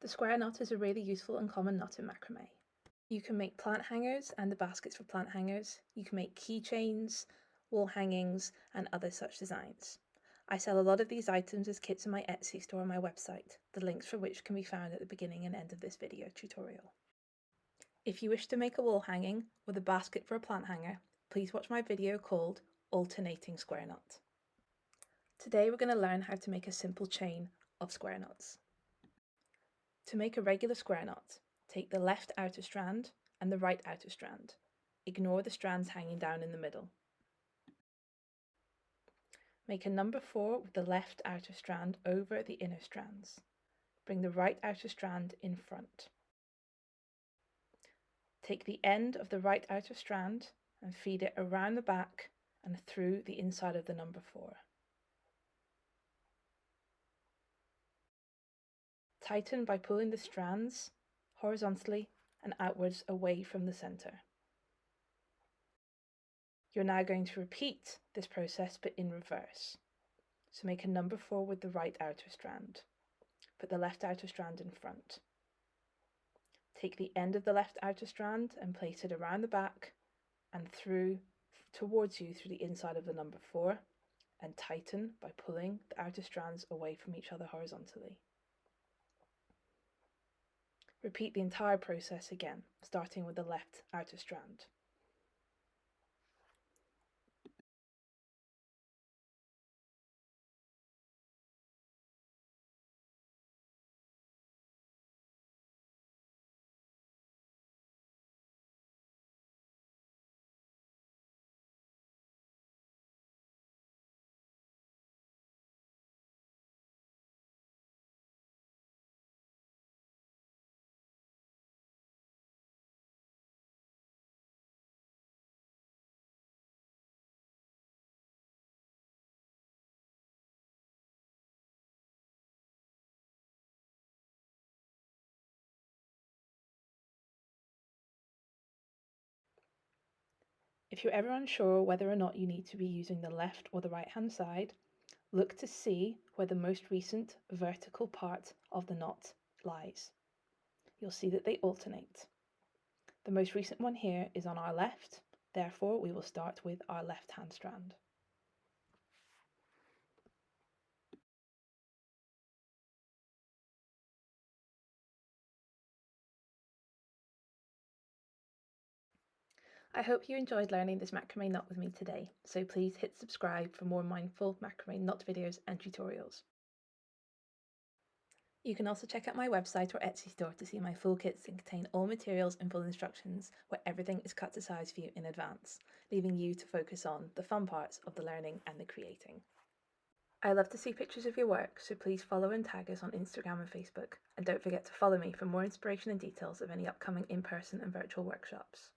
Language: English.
The square knot is a really useful and common knot in macrame. You can make plant hangers and the baskets for plant hangers. You can make keychains, wall hangings, and other such designs. I sell a lot of these items as kits in my Etsy store on my website, the links for which can be found at the beginning and end of this video tutorial. If you wish to make a wall hanging or the basket for a plant hanger, please watch my video called Alternating Square Knot. Today we're going to learn how to make a simple chain of square knots. To make a regular square knot, take the left outer strand and the right outer strand. Ignore the strands hanging down in the middle. Make a number 4 with the left outer strand over the inner strands. Bring the right outer strand in front. Take the end of the right outer strand and feed it around the back and through the inside of the number 4. Tighten by pulling the strands horizontally and outwards away from the center. You're now going to repeat this process but in reverse. So make a number 4 with the right outer strand. Put the left outer strand in front. Take the end of the left outer strand and place it around the back and through towards you through the inside of the number 4, and tighten by pulling the outer strands away from each other horizontally. Repeat the entire process again, starting with the left outer strand. If you're ever unsure whether or not you need to be using the left or the right hand side, look to see where the most recent vertical part of the knot lies. You'll see that they alternate. The most recent one here is on our left, therefore we will start with our left hand strand. I hope you enjoyed learning this macrame knot with me today, so please hit subscribe for more mindful macrame knot videos and tutorials. You can also check out my website or Etsy store to see my full kits and contain all materials and full instructions where everything is cut to size for you in advance, leaving you to focus on the fun parts of the learning and the creating. I love to see pictures of your work, so please follow and tag us on Instagram and Facebook, and don't forget to follow me for more inspiration and details of any upcoming in-person and virtual workshops.